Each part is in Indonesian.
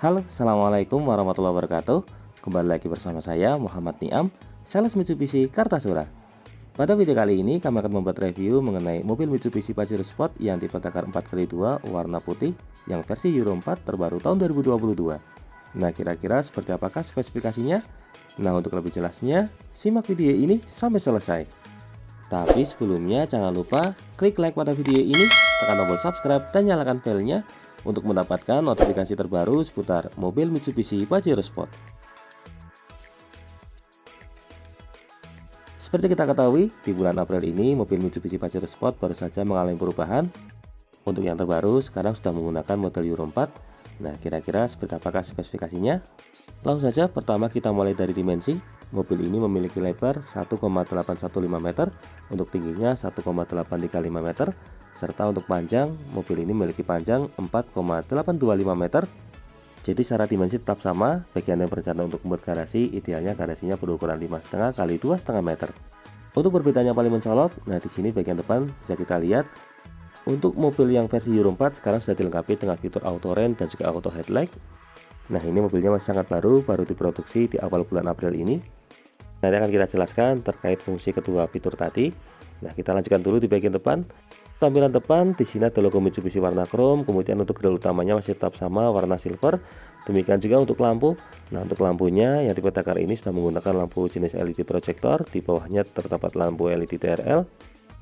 Halo, Assalamualaikum warahmatullahi wabarakatuh. Kembali lagi bersama saya Muhammad Niam, sales Mitsubishi Kartasura. Pada video kali ini kami akan membuat review mengenai mobil Mitsubishi Pajero Sport yang tipe Dakar 4x2 warna putih yang versi Euro 4 terbaru tahun 2022. Nah, kira-kira seperti apakah spesifikasinya? Nah, untuk lebih jelasnya, simak video ini sampai selesai. Tapi sebelumnya jangan lupa klik like pada video ini, tekan tombol subscribe dan nyalakan belnya untuk mendapatkan notifikasi terbaru seputar mobil Mitsubishi Pajero Sport. Seperti kita ketahui, di bulan April ini mobil Mitsubishi Pajero Sport baru saja mengalami perubahan. Untuk yang terbaru sekarang sudah menggunakan model Euro 4. Nah, kira-kira seperti apakah spesifikasinya? Langsung saja, pertama kita mulai dari dimensi. Mobil ini memiliki lebar 1,815 meter, untuk tingginya 1,835 meter, serta untuk panjang, mobil ini memiliki panjang 4,825 meter. Jadi secara dimensi tetap sama. Bagian yang berencana untuk membuat garasi, idealnya garasinya berukuran 5,5 kali 2,5 meter. Untuk perbedaannya paling mencolok, nah di sini bagian depan bisa kita lihat. Untuk mobil yang versi Euro 4 sekarang sudah dilengkapi dengan fitur auto rain dan juga auto headlight. Nah, ini mobilnya masih sangat baru diproduksi di awal bulan April ini. Nanti akan kita jelaskan terkait fungsi kedua fitur tadi. Nah, kita lanjutkan dulu di bagian depan. Tampilan depan di sini ada logo Mitsubishi warna chrome, kemudian untuk grill utamanya masih tetap sama warna silver. Demikian juga untuk lampu. Nah, untuk lampunya yang tipe Dakar ini sudah menggunakan lampu jenis LED projector, di bawahnya terdapat lampu LED TRL.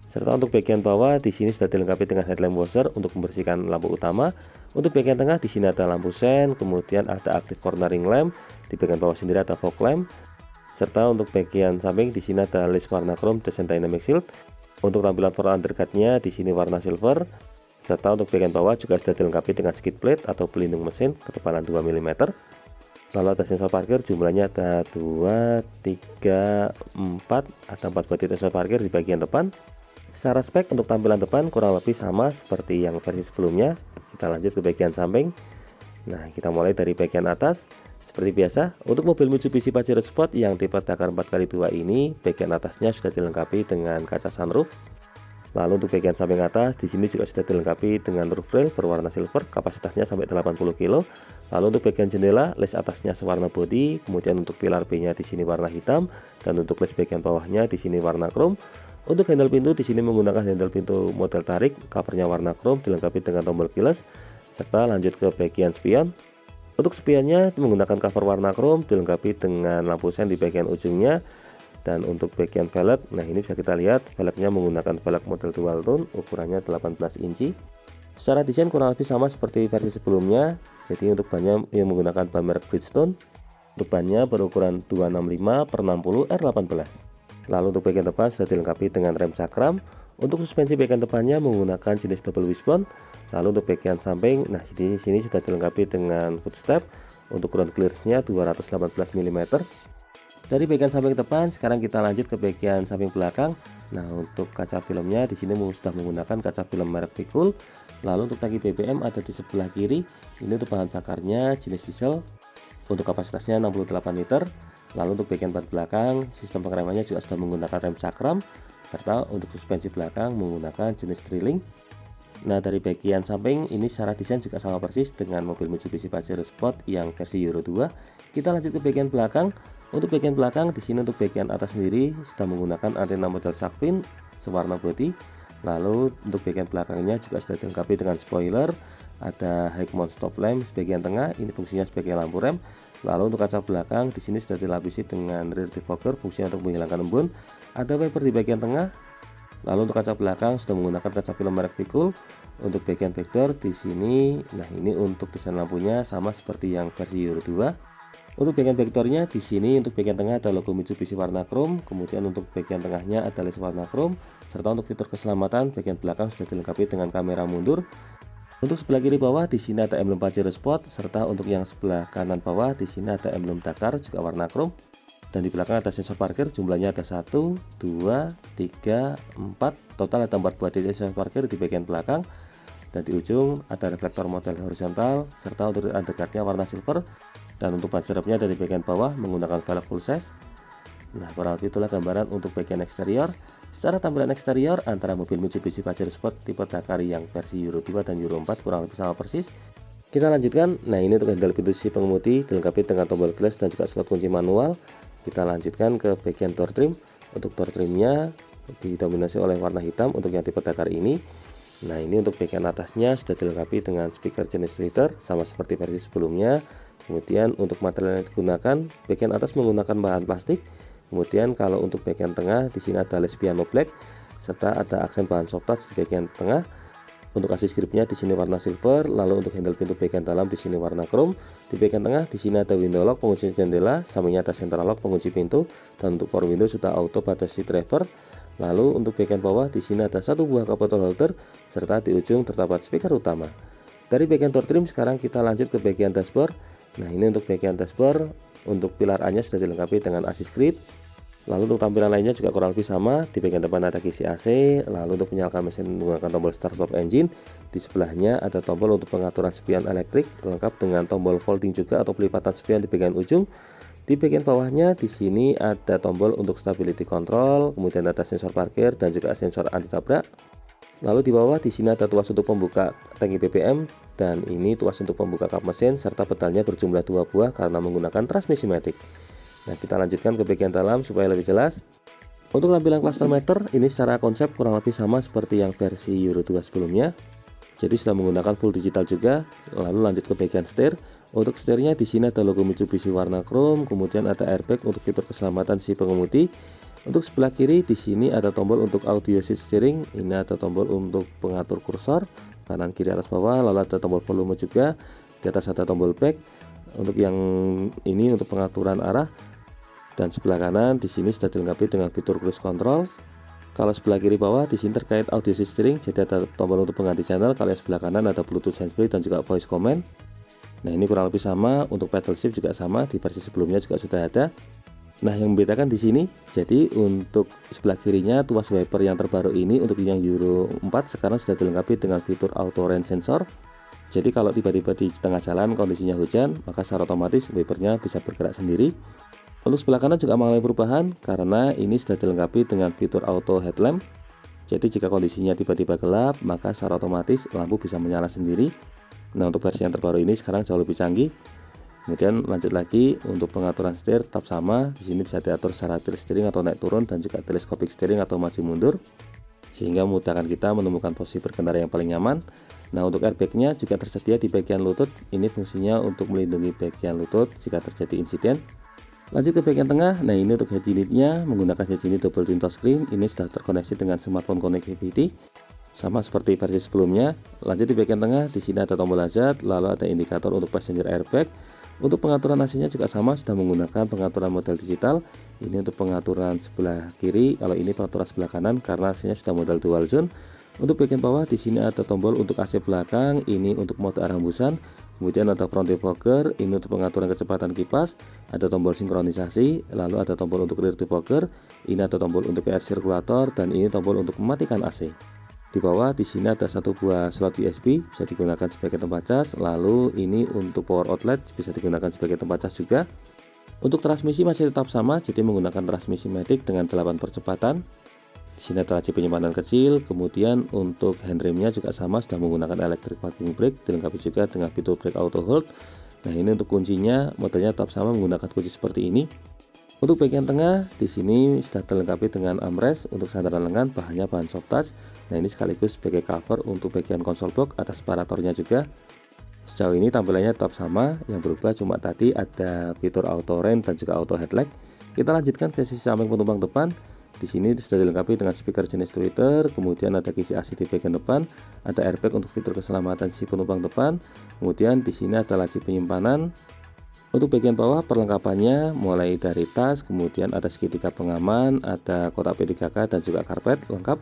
Serta untuk bagian bawah di sini sudah dilengkapi dengan headlamp washer untuk membersihkan lampu utama. Untuk bagian tengah di sini ada lampu sen, kemudian ada active cornering lamp, di bagian bawah sendiri ada fog lamp. Serta untuk bagian samping di sini ada list warna chrome Descent Dynamic Shield. Untuk tampilan for underguardnya di sini warna silver. Serta untuk bagian bawah juga sudah dilengkapi dengan skid plate atau pelindung mesin ketebalan 2 mm. Lalu ada sensor parkir, jumlahnya ada 2, 3, 4, ada 4 buah sensor parkir di bagian depan. Secara spek untuk tampilan depan kurang lebih sama seperti yang versi sebelumnya. Kita lanjut ke bagian samping. Nah, kita mulai dari bagian atas. Seperti biasa, untuk mobil Mitsubishi Pajero Sport yang tipe Dakar 4x2 ini, bagian atasnya sudah dilengkapi dengan kaca sunroof. Lalu untuk bagian samping atas, di sini juga sudah dilengkapi dengan roof rail berwarna silver, kapasitasnya sampai 80 kg. Lalu untuk bagian jendela, list atasnya sewarna body, kemudian untuk pilar B-nya di sini warna hitam, dan untuk list bagian bawahnya di sini warna chrome. Untuk handle pintu di sini menggunakan handle pintu model tarik, covernya warna chrome, dilengkapi dengan tombol keyless, serta lanjut ke bagian spion. Untuk spionnya menggunakan cover warna chrome, dilengkapi dengan lampu sen di bagian ujungnya. Dan untuk bagian velg, nah ini bisa kita lihat velgnya menggunakan velg model dual tone, ukurannya 18 inci. Secara desain kurang lebih sama seperti versi sebelumnya. Jadi untuk bannya yang menggunakan ban merek Bridgestone. Untuk bannya berukuran 265/60 R18. Lalu untuk bagian depan sudah dilengkapi dengan rem cakram. Untuk suspensi bagian depannya menggunakan jenis double wishbone. Lalu untuk bagian samping, nah di sini sudah dilengkapi dengan footstep. Untuk ground clearance-nya 218 mm. Dari bagian samping depan, sekarang kita lanjut ke bagian samping belakang. Nah, untuk kaca filmnya di sini sudah menggunakan kaca film merek Vicul. Lalu untuk tangki BBM ada di sebelah kiri. Ini untuk bahan bakarnya jenis diesel. Untuk kapasitasnya 68 liter. Lalu untuk bagian ban belakang, sistem pengeremannya juga sudah menggunakan rem cakram. Serta untuk suspensi belakang menggunakan jenis drilling. Nah, dari bagian samping ini secara desain juga sama persis dengan mobil Mitsubishi Pajero Sport yang versi Euro 2. Kita lanjut ke bagian belakang. Untuk bagian belakang di sini untuk bagian atas sendiri sudah menggunakan antena model shark fin sewarna body. Lalu untuk bagian belakangnya juga sudah dilengkapi dengan spoiler, ada high mount stop lamp bagian tengah, ini fungsinya sebagai lampu rem. Lalu untuk kaca belakang di sini sudah dilapisi dengan rear defogger, fungsinya untuk menghilangkan embun. Ada wiper di bagian tengah. Lalu untuk kaca belakang sudah menggunakan kaca film merek Vicul. Untuk bagian backdoor di sini, nah ini untuk desain lampunya sama seperti yang versi Euro 2. Untuk bagian backdoornya di sini untuk bagian tengah ada logo Mitsubishi warna chrome, kemudian untuk bagian tengahnya ada list warna chrome, serta untuk fitur keselamatan bagian belakang sudah dilengkapi dengan kamera mundur. Untuk sebelah kiri bawah di sini ada emblem Pajero Sport, serta untuk yang sebelah kanan bawah di sini ada emblem Dakar juga warna chrome. Dan di belakang ada sensor parkir, jumlahnya ada 1, 2, 3, 4, total ada 4 buah sensor parkir di bagian belakang. Dan di ujung ada reflektor model horizontal, serta untuk underguardnya warna silver. Dan untuk ban serepnya dari bagian bawah menggunakan velg full size. Nah, kurang lebih itulah gambaran untuk bagian eksterior. Secara tampilan eksterior antara mobil Mitsubishi Pajero Sport tipe Dakar yang versi Euro 2 dan Euro 4 kurang lebih sama persis. Kita lanjutkan. Nah, ini untuk handle pintu sisi pengemudi dilengkapi dengan tombol glass dan juga slot kunci manual. Kita lanjutkan ke bagian door trim. Untuk door trimnya didominasi oleh warna hitam untuk yang tipe Dakar ini. Nah, ini untuk bagian atasnya sudah dilengkapi dengan speaker jenis tweeter sama seperti versi sebelumnya. Kemudian untuk material yang digunakan, bagian atas menggunakan bahan plastik. Kemudian kalau untuk bagian tengah di sini ada les piano black serta ada aksen bahan soft touch di bagian tengah. Untuk asis gripnya di sini warna silver, lalu untuk handle pintu bagian dalam di sini warna chrome. Di bagian tengah di sini ada window lock pengunci jendela, sampingnya ada central lock pengunci pintu, dan untuk power window sudah auto pada si driver. Lalu untuk bagian bawah di sini ada satu buah cup bottle holder serta di ujung terdapat speaker utama. Dari bagian door trim sekarang kita lanjut ke bagian dashboard. Nah, ini untuk bagian dashboard, untuk pilar A nya sudah dilengkapi dengan asis grip. Lalu untuk tampilan lainnya juga kurang lebih sama. Di bagian depan ada kisi AC, lalu untuk menyalakan mesin menggunakan tombol start stop engine. Di sebelahnya ada tombol untuk pengaturan spion elektrik lengkap dengan tombol folding juga atau pelipatan spion di bagian ujung. Di bagian bawahnya di sini ada tombol untuk stability control, kemudian ada sensor parkir dan juga sensor anti tabrak. Lalu di bawah di sini ada tuas untuk pembuka tangki BBM dan ini tuas untuk pembuka kap mesin serta pedalnya berjumlah 2 buah karena menggunakan transmisi matic. Nah, kita lanjutkan ke bagian dalam supaya lebih jelas. Untuk tampilan cluster meter ini secara konsep kurang lebih sama seperti yang versi Euro 2 sebelumnya. Jadi sudah menggunakan full digital juga. Lalu lanjut ke bagian setir. Untuk setirnya di sini ada logo Mitsubishi warna chrome, kemudian ada airbag untuk fitur keselamatan si pengemudi. Untuk sebelah kiri di sini ada tombol untuk audio seat steering. Ini ada tombol untuk pengatur kursor kanan kiri atas bawah, lalu ada tombol volume juga. Di atas ada tombol back. Untuk yang ini untuk pengaturan arah. Dan sebelah kanan di sini sudah dilengkapi dengan fitur cruise control. Kalau sebelah kiri bawah di sini terkait audio steering, jadi ada tombol untuk pengganti channel. Kalau yang sebelah kanan ada Bluetooth handsfree dan juga voice command. Nah, ini kurang lebih sama. Untuk pedal shift juga sama, di versi sebelumnya juga sudah ada. Nah, yang membedakan di sini, jadi untuk sebelah kirinya tuas wiper yang terbaru ini untuk yang Euro 4 sekarang sudah dilengkapi dengan fitur auto rain sensor. Jadi kalau tiba-tiba di tengah jalan kondisinya hujan, maka secara otomatis wipernya bisa bergerak sendiri. Untuk sebelah kanan juga mengalami perubahan karena ini sudah dilengkapi dengan fitur auto headlamp. Jadi jika kondisinya tiba-tiba gelap, maka secara otomatis lampu bisa menyala sendiri. Nah, untuk versi yang terbaru ini sekarang jauh lebih canggih. Kemudian lanjut lagi untuk pengaturan setir tetap sama. Di sini bisa diatur secara tilt steering atau naik turun dan juga telescopic steering atau maju mundur, sehingga memudahkan kita menemukan posisi berkendara yang paling nyaman. Nah, untuk airbagnya juga tersedia di bagian lutut. Ini fungsinya untuk melindungi bagian lutut jika terjadi insiden. Lanjut ke bagian tengah. Nah, ini untuk head unitnya menggunakan head unit double twin touchscreen. Ini sudah terkoneksi dengan smartphone connectivity sama seperti versi sebelumnya. Lanjut di bagian tengah, di sini ada tombol hazard, lalu ada indikator untuk passenger airbag. Untuk pengaturan AC-nya juga sama, sudah menggunakan pengaturan model digital. Ini untuk pengaturan sebelah kiri, kalau ini pengaturan sebelah kanan karena AC-nya sudah model dual zone. Untuk bagian bawah di sini ada tombol untuk AC belakang, ini untuk mode arah hembusan. Kemudian ada front defogger, ini untuk pengaturan kecepatan kipas. Ada tombol sinkronisasi, lalu ada tombol untuk rear defogger, ini ada tombol untuk air circulator, dan ini tombol untuk mematikan AC. Di bawah di sini ada satu buah slot USB bisa digunakan sebagai tempat cas. Lalu ini untuk power outlet bisa digunakan sebagai tempat cas juga. Untuk transmisi masih tetap sama, jadi menggunakan transmisi matic dengan 8 percepatan. Di sini ada laci penyimpanan kecil. Kemudian untuk handremnya juga sama, sudah menggunakan electric parking brake, dilengkapi juga dengan fitur brake auto hold. Nah, ini untuk kuncinya modelnya tetap sama menggunakan kunci seperti ini. Untuk bagian tengah di sini sudah dilengkapi dengan armrest untuk sandaran lengan, bahannya bahan soft touch. Nah, ini sekaligus sebagai cover untuk bagian konsol box, ada separatornya juga. Sejauh ini tampilannya tetap sama, yang berubah cuma tadi ada fitur auto rain dan juga auto headlight. Kita lanjutkan ke sisi samping penumpang depan. Di sini sudah dilengkapi dengan speaker jenis tweeter, kemudian ada kisi AC di bagian depan, ada airbag untuk fitur keselamatan si penumpang depan. Kemudian di sini ada laci penyimpanan. Untuk bagian bawah perlengkapannya mulai dari tas, kemudian ada segitiga pengaman, ada kotak P3K dan juga karpet lengkap.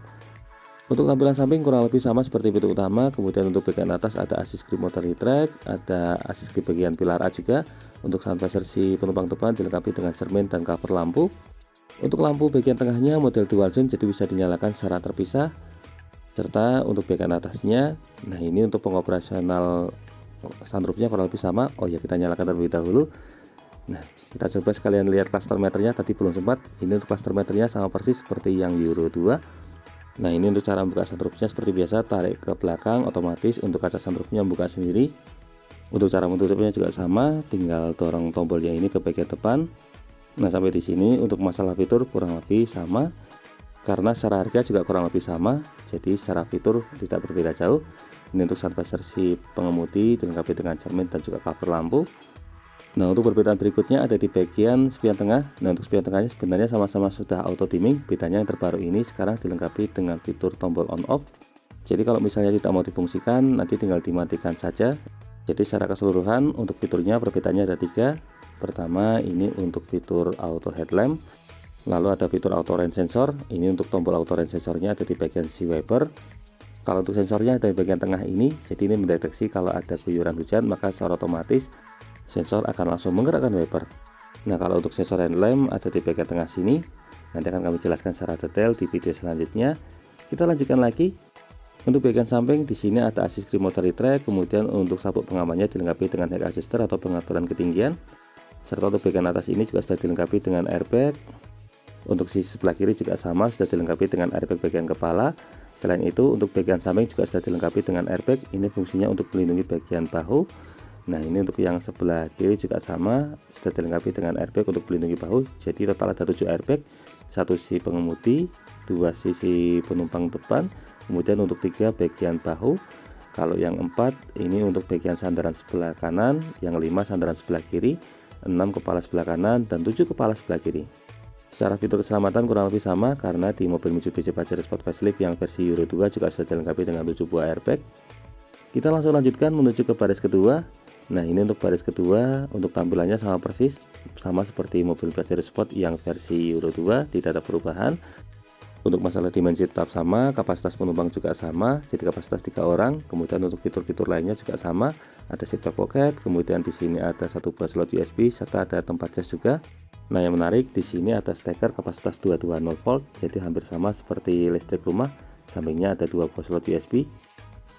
Untuk tampilan samping kurang lebih sama seperti pintu utama. Kemudian untuk bagian atas ada assist grip motor track, ada assist grip bagian pilar A juga. Untuk sun visor si penumpang depan dilengkapi dengan cermin dan cover lampu. Untuk lampu bagian tengahnya model dual zone, jadi bisa dinyalakan secara terpisah. Serta untuk bagian atasnya, nah ini untuk pengoperasional sunroofnya kurang lebih sama. Oh ya, kita nyalakan terlebih dahulu. Nah, kita coba sekalian lihat cluster meternya, tadi belum sempat. Ini untuk cluster meternya sama persis seperti yang Euro 2. Nah, ini untuk cara membuka sunroofnya seperti biasa, tarik ke belakang otomatis. Untuk kaca sunroofnya buka sendiri. Untuk cara menutupnya juga sama, tinggal dorong tombolnya ini ke bagian depan. Nah, sampai di sini untuk masalah fitur kurang lebih sama, karena secara harga juga kurang lebih sama, jadi secara fitur tidak berbeda jauh. Ini untuk sun visor si pengemudi dilengkapi dengan cermin dan juga cover lampu. Nah, untuk perbedaan berikutnya ada di bagian spion tengah. Nah, untuk spion tengahnya sebenarnya sama-sama sudah auto dimming, bedanya yang terbaru ini sekarang dilengkapi dengan fitur tombol on off. Jadi kalau misalnya tidak mau difungsikan, nanti tinggal dimatikan saja. Jadi secara keseluruhan untuk fiturnya perbedaannya ada 3. Pertama, ini untuk fitur auto headlamp, lalu ada fitur auto rain sensor. Ini untuk tombol auto rain sensornya ada di bagian si wiper. Kalau untuk sensornya ada di bagian tengah ini, jadi ini mendeteksi kalau ada guyuran hujan, maka secara otomatis sensor akan langsung menggerakkan wiper. Nah, kalau untuk sensor headlamp ada di bagian tengah sini, nanti akan kami jelaskan secara detail di video selanjutnya. Kita lanjutkan lagi. Untuk bagian samping di sini ada assist remote track, kemudian untuk sabuk pengamannya dilengkapi dengan head adjuster atau pengaturan ketinggian. Serta untuk bagian atas ini juga sudah dilengkapi dengan airbag. Untuk sisi sebelah kiri juga sama, sudah dilengkapi dengan airbag bagian kepala. Selain itu untuk bagian samping juga sudah dilengkapi dengan airbag. Ini fungsinya untuk melindungi bagian bahu. Nah, ini untuk yang sebelah kiri juga sama, sudah dilengkapi dengan airbag untuk melindungi bahu. Jadi total ada 7 airbag, 1 sisi pengemudi, 2 sisi penumpang depan, kemudian untuk 3 bagian bahu. Kalau yang 4 ini untuk bagian sandaran sebelah kanan, yang 5 sandaran sebelah kiri, 6 kepala sebelah kanan, dan 7 kepala sebelah kiri. Secara fitur keselamatan kurang lebih sama, karena di mobil Mitsubishi Pajero Sport Facelift yang versi Euro 2 juga sudah dilengkapi dengan 7 buah airbag. Kita langsung lanjutkan menuju ke baris kedua. Nah, ini untuk baris kedua, untuk tampilannya sama persis, sama seperti mobil Pajero Sport yang versi Euro 2, tidak ada perubahan. Untuk masalah dimensi tetap sama, kapasitas penumpang juga sama, jadi kapasitas 3 orang. Kemudian untuk fitur-fitur lainnya juga sama, ada seat back pocket, kemudian di sini ada 1 buah slot USB serta ada tempat cas juga. Nah, yang menarik di sini ada steker kapasitas 220 volt, jadi hampir sama seperti listrik rumah. Sampingnya ada 2 buah slot USB.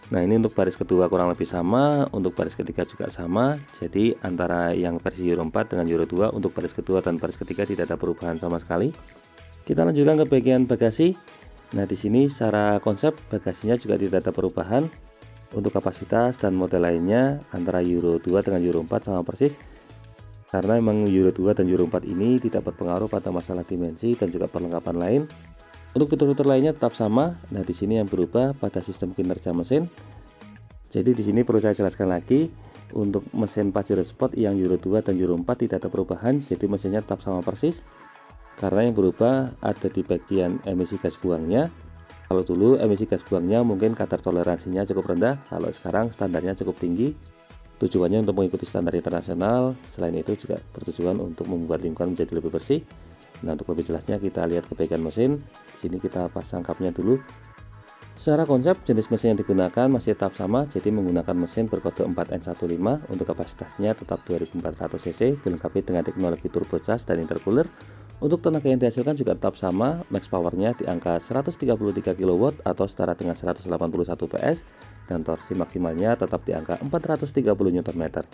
Nah, ini untuk baris kedua kurang lebih sama, untuk baris ketiga juga sama. Jadi antara yang versi Euro 4 dengan Euro 2, untuk baris kedua dan baris ketiga tidak ada perubahan sama sekali. Kita lanjutkan ke bagian bagasi. Nah, di sini secara konsep bagasinya juga tidak ada perubahan. Untuk kapasitas dan model lainnya antara Euro 2 dengan Euro 4 sama persis. Karena memang Euro 2 dan Euro 4 ini tidak berpengaruh pada masalah dimensi dan juga perlengkapan lain. Untuk fitur-fitur lainnya tetap sama. Nah, di sini yang berubah pada sistem kinerja mesin. Jadi di sini perlu saya jelaskan lagi, untuk mesin Pajero Sport yang Euro 2 dan Euro 4 tidak ada perubahan, jadi mesinnya tetap sama persis. Karena yang berubah ada di bagian emisi gas buangnya. Kalau dulu emisi gas buangnya mungkin kadar toleransinya cukup rendah, kalau sekarang standarnya cukup tinggi. Tujuannya untuk mengikuti standar internasional, selain itu juga bertujuan untuk membuat lingkungan menjadi lebih bersih. Nah, untuk lebih jelasnya kita lihat ke bagian mesin. Di sini kita pasang kapnya dulu. Secara konsep jenis mesin yang digunakan masih tetap sama, jadi menggunakan mesin berkode 4N15. Untuk kapasitasnya tetap 2400 cc, dilengkapi dengan teknologi turbocharge dan intercooler. Untuk tenaga yang dihasilkan juga tetap sama, max powernya di angka 133 kW atau setara dengan 181 PS, dan torsi maksimalnya tetap di angka 430 Nm.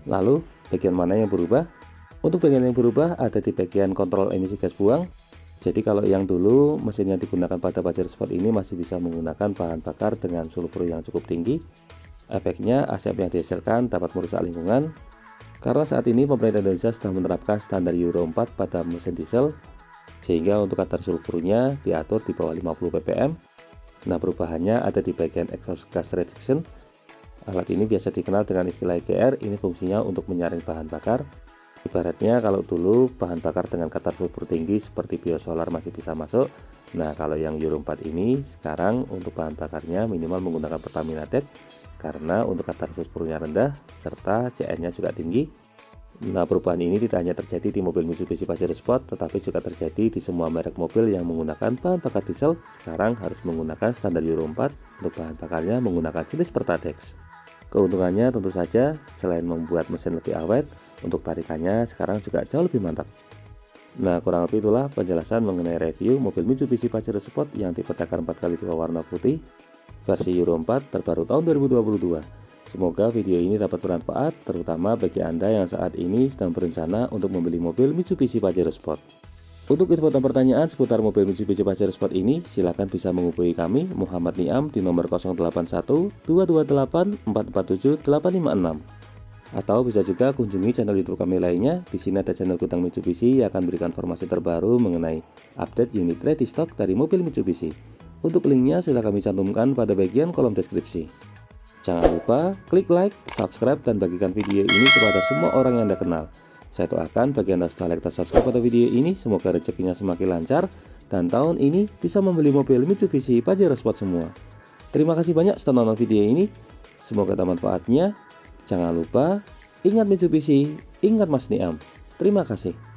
Lalu bagian mana yang berubah? Untuk bagian yang berubah ada di bagian kontrol emisi gas buang. Jadi kalau yang dulu mesin yang digunakan pada Pajero Sport ini masih bisa menggunakan bahan bakar dengan sulfur yang cukup tinggi. Efeknya asap yang dihasilkan dapat merusak lingkungan. Karena saat ini pemerintah Indonesia sudah menerapkan standar Euro 4 pada mesin diesel, sehingga untuk kadar sulfurnya diatur di bawah 50 ppm. Nah, perubahannya ada di bagian exhaust gas reduction. Alat ini biasa dikenal dengan istilah EGR, ini fungsinya untuk menyaring bahan bakar. Ibaratnya kalau dulu bahan bakar dengan kadar sulfur tinggi seperti biosolar masih bisa masuk. Nah, kalau yang Euro 4 ini sekarang untuk bahan bakarnya minimal menggunakan Pertamina DET, karena untuk kadar sulfurnya rendah serta CN-nya juga tinggi. Nah, perubahan ini tidak hanya terjadi di mobil Mitsubishi Pajero Sport, tetapi juga terjadi di semua merek mobil yang menggunakan bahan bakar diesel. Sekarang harus menggunakan standar Euro 4 untuk bahan bakarnya menggunakan jenis Pertadex. Keuntungannya tentu saja selain membuat mesin lebih awet, untuk tarikannya sekarang juga jauh lebih mantap. Nah, kurang lebih itulah penjelasan mengenai review mobil Mitsubishi Pajero Sport yang tipe takar 4x2 warna putih versi Euro 4 terbaru tahun 2022. Semoga video ini dapat bermanfaat, terutama bagi Anda yang saat ini sedang berencana untuk membeli mobil Mitsubishi Pajero Sport. Untuk info dan pertanyaan seputar mobil Mitsubishi Pajero Sport ini, silakan bisa menghubungi kami, Muhammad Niam, di nomor 081 228 447 856. Atau bisa juga kunjungi channel YouTube kami lainnya. Di sini ada channel Gudang Mitsubishi yang akan berikan informasi terbaru mengenai update unit ready stock dari mobil Mitsubishi. Untuk linknya sudah kami cantumkan pada bagian kolom deskripsi. Jangan lupa klik like, subscribe, dan bagikan video ini kepada semua orang yang Anda kenal. Saya doakan bagi Anda sudah like dan subscribe pada video ini, semoga rezekinya semakin lancar dan tahun ini bisa membeli mobil Mitsubishi Pajero Sport semua. Terima kasih banyak sudah nonton video ini. Semoga ada manfaatnya. Jangan lupa, ingat Mitsubishi, ingat Mas Niam. Terima kasih.